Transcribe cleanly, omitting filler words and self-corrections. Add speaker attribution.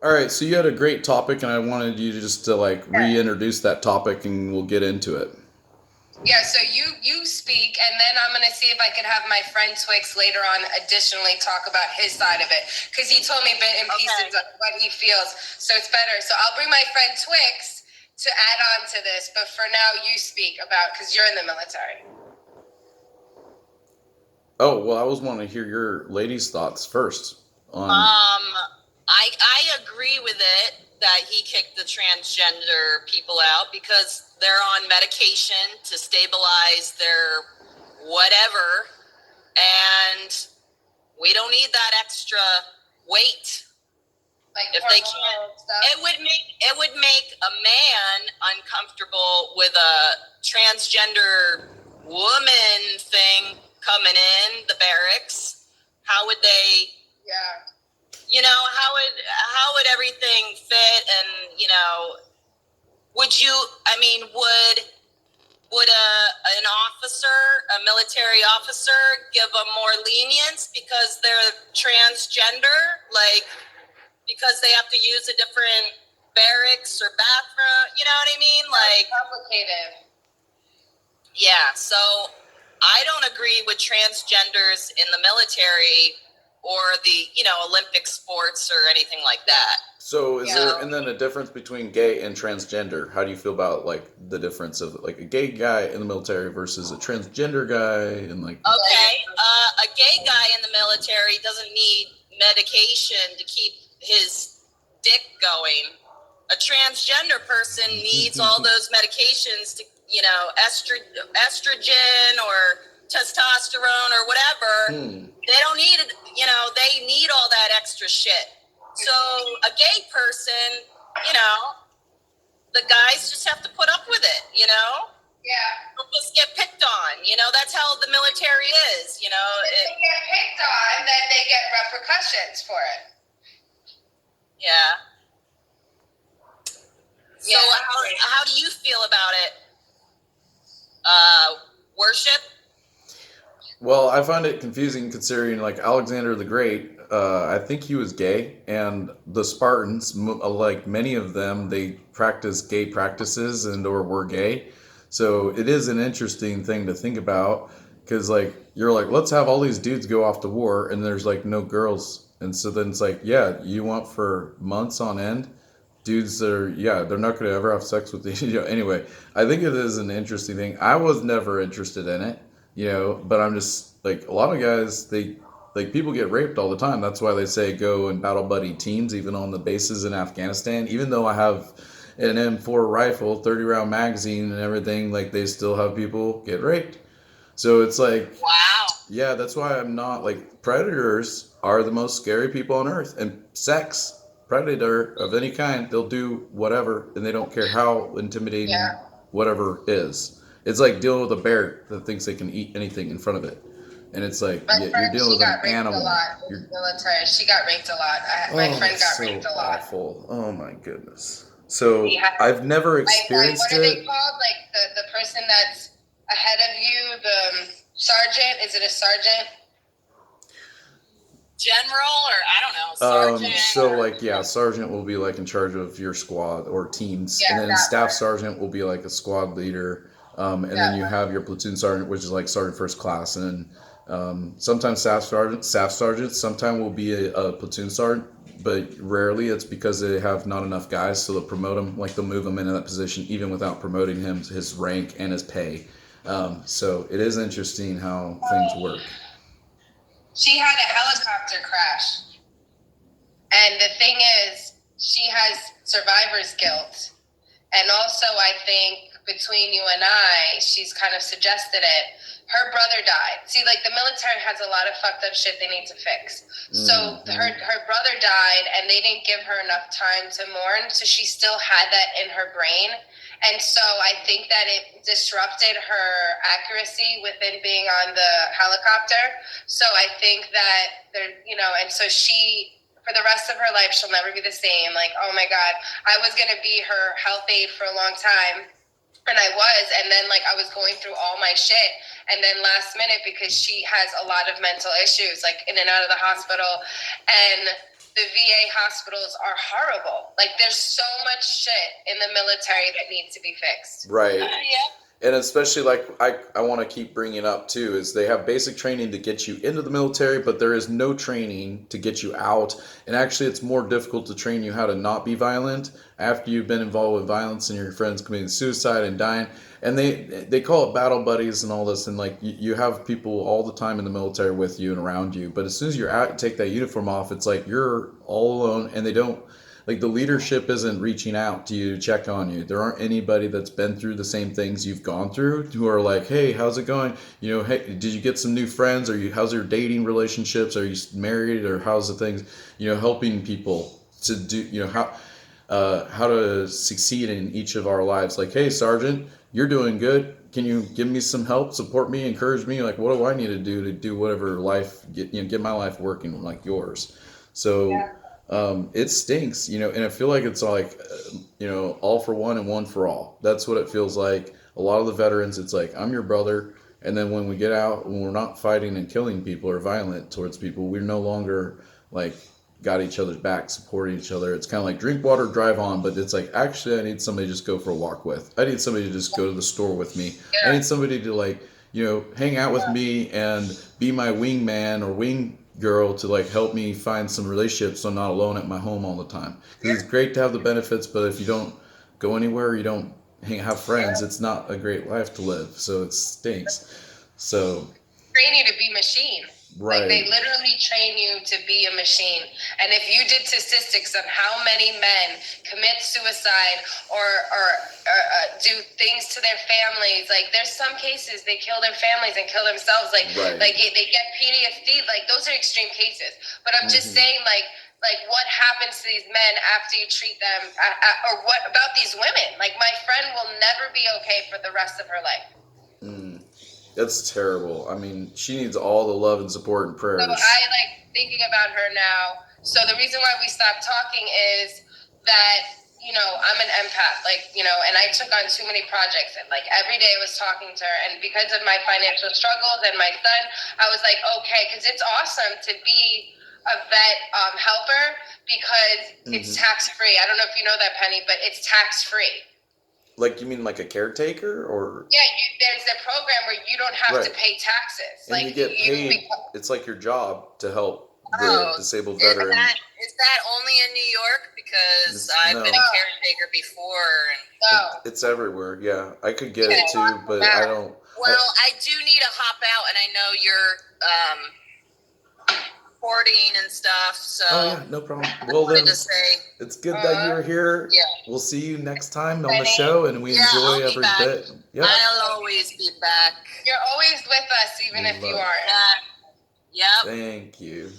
Speaker 1: All right, so you had a great topic, and I wanted you to like reintroduce that topic, and we'll get into it.
Speaker 2: Yeah, so you speak, and then I'm gonna see if I can have my friend Twix later on additionally talk about his side of it because he told me bit and pieces of what he feels. So it's better. So I'll bring my friend Twix to add on to this, but for now you speak about because you're in the military.
Speaker 1: Oh, well, I was wanting to hear your ladies' thoughts first on.
Speaker 3: Um, I agree with it that he kicked the transgender people out because they're on medication to stabilize their whatever, and we don't need that extra weight.
Speaker 2: Like
Speaker 3: If they can't,
Speaker 2: stuff.
Speaker 3: it would make a man uncomfortable with a transgender woman thing coming in the barracks. How would they?
Speaker 2: Yeah.
Speaker 3: How would everything fit? And would you? I mean, would an officer, a military officer, give them more lenience because they're transgender? Like, because they have to use a different barracks or bathroom, you know what I mean? Like,
Speaker 2: complicated.
Speaker 3: Yeah, so I don't agree with transgenders in the military or the, Olympic sports or anything like that.
Speaker 1: So, is there and then a difference between gay and transgender? How do you feel about like the difference of like a gay guy in the military versus a transgender guy and like?
Speaker 3: Okay, a gay guy in the military doesn't need medication to keep his dick going. A transgender person needs all those medications to, estrogen or testosterone or whatever. They don't need it, they need all that extra shit. So a gay person, the guys just have to put up with it,
Speaker 2: Yeah.
Speaker 3: They'll just get picked on, that's how the military is,
Speaker 2: If they get picked on, then they get repercussions for it.
Speaker 3: Yeah. So how do you feel about it? Worship?
Speaker 1: Well, I find it confusing considering like Alexander the Great. I think he was gay, and the Spartans, like many of them, they practiced gay practices and or were gay. So it is an interesting thing to think about because like you're like, let's have all these dudes go off to war, and there's like no girls, and so then it's like, yeah, you want for months on end dudes that are, yeah, they're not going to ever have sex with you. Anyway, I think it is an interesting thing. I was never interested in it, but I'm just like a lot of guys, they like people get raped all the time. That's why they say go and battle buddy teams even on the bases in Afghanistan. Even though I have an M4 rifle, 30 round magazine and everything, like they still have people get raped. So it's like,
Speaker 3: wow.
Speaker 1: Yeah, that's why I'm not like predators are the most scary people on earth, and sex predator of any kind, they'll do whatever, and they don't care how intimidating whatever is. It's like dealing with a bear that thinks they can eat anything in front of it, and it's like you're dealing with an animal.
Speaker 2: Military. She got raped a lot. My friend got raped a lot.
Speaker 1: Awful. Oh my goodness. So I've never experienced
Speaker 2: what are they called? Like the person that's ahead of you, the sergeant. Is it a sergeant?
Speaker 3: General, or I don't know, sergeant.
Speaker 1: So like sergeant will be like in charge of your squad or teams, and then staff sergeant will be like a squad leader, and then you have your platoon sergeant, which is like sergeant first class, and sometimes staff sergeants sometimes will be a platoon sergeant, but rarely it's because they have not enough guys, so they'll promote him, like they'll move him into that position even without promoting him, his rank and his pay. So it is interesting how things work.
Speaker 2: She had a helicopter crash. And the thing is, she has survivor's guilt. And also, I think between you and I, she's kind of suggested it. Her brother died. See, like the military has a lot of fucked up shit they need to fix. So her brother died, and they didn't give her enough time to mourn. So she still had that in her brain. And so I think that it disrupted her accuracy within being on the helicopter. So I think that and so she, for the rest of her life, she'll never be the same. Like, oh my God, I was going to be her health aide for a long time. And I was, and then like I was going through all my shit. And then last minute, because she has a lot of mental issues, like in and out of the hospital. And the VA hospitals are horrible. Like, there's so much shit in the military that needs to be fixed.
Speaker 1: Right.
Speaker 3: Yeah.
Speaker 1: And especially, like, I want to keep bringing up too, is they have basic training to get you into the military, but there is no training to get you out. And actually, it's more difficult to train you how to not be violent after you've been involved with violence and your friends committing suicide and dying. And they call it battle buddies and all this, and like you have people all the time in the military with you and around you. But as soon as you're out, take that uniform off, it's like you're all alone, and they don't. Like, the leadership isn't reaching out to you to check on you. There aren't anybody that's been through the same things you've gone through who are like, hey, how's it going? You know, hey, did you get some new friends? How's your dating relationships? Are you married, or how's the things? You know, helping people to do, you know, how to succeed in each of our lives. Like, hey, Sergeant, you're doing good. Can you give me some help, support me, encourage me? Like, what do I need to do whatever get my life working like yours? So.
Speaker 2: Yeah.
Speaker 1: It stinks, you know, and I feel like it's like, you know, all for one and one for all. That's what it feels like. A lot of the veterans, it's like, I'm your brother. And then when we get out, when we're not fighting and killing people or violent towards people, we're no longer like got each other's back, supporting each other. It's kind of like drink water, drive on. But it's like, actually, I need somebody to just go for a walk with. I need somebody to just go to the store with me.
Speaker 2: Yeah.
Speaker 1: I need somebody to, like, you know, hang out with me and be my wingman or wing girl to like help me find some relationships so I'm not alone at my home all the time. Because it's great to have the benefits, but if you don't go anywhere, you don't have friends, it's not a great life to live. So it stinks. So
Speaker 2: Train you to be machine.
Speaker 1: right.
Speaker 2: Like, they literally train you to be a machine. And if you did statistics on how many men commit suicide or do things to their families, like, there's some cases they kill their families and kill themselves. Like,
Speaker 1: Right.
Speaker 2: like they get PTSD. Like, those are extreme cases. But I'm just saying, like what happens to these men after you treat them, or what about these women? Like, my friend will never be okay for the rest of her life.
Speaker 1: That's terrible. I mean, she needs all the love and support and prayers.
Speaker 2: So I like thinking about her now. So the reason why we stopped talking is that, you know, I'm an empath, like, you know, and I took on too many projects, and like every day I was talking to her, and because of my financial struggles and my son, I was like, okay, because it's awesome to be a vet helper because it's tax-free. I don't know if you know that, Penny, but it's tax-free.
Speaker 1: Like, you mean like a caretaker, or?
Speaker 2: Yeah, there's a program where you don't have to pay taxes.
Speaker 1: And
Speaker 2: like,
Speaker 1: you get paid. It's like your job to help the disabled veteran.
Speaker 3: Is that only in New York? Because I've been a caretaker before. And
Speaker 1: it's everywhere. Yeah, I could get it too, but I don't.
Speaker 3: Well, I do need to hop out, and I know you're recording and stuff. So
Speaker 1: yeah, no problem. Well, then it's good that you're here.
Speaker 3: Yeah.
Speaker 1: We'll see you next time on the show, and we enjoy every bit.
Speaker 3: Yep. I'll always be back.
Speaker 2: You're always with us, even if you aren't.
Speaker 3: Yep.
Speaker 1: Thank you.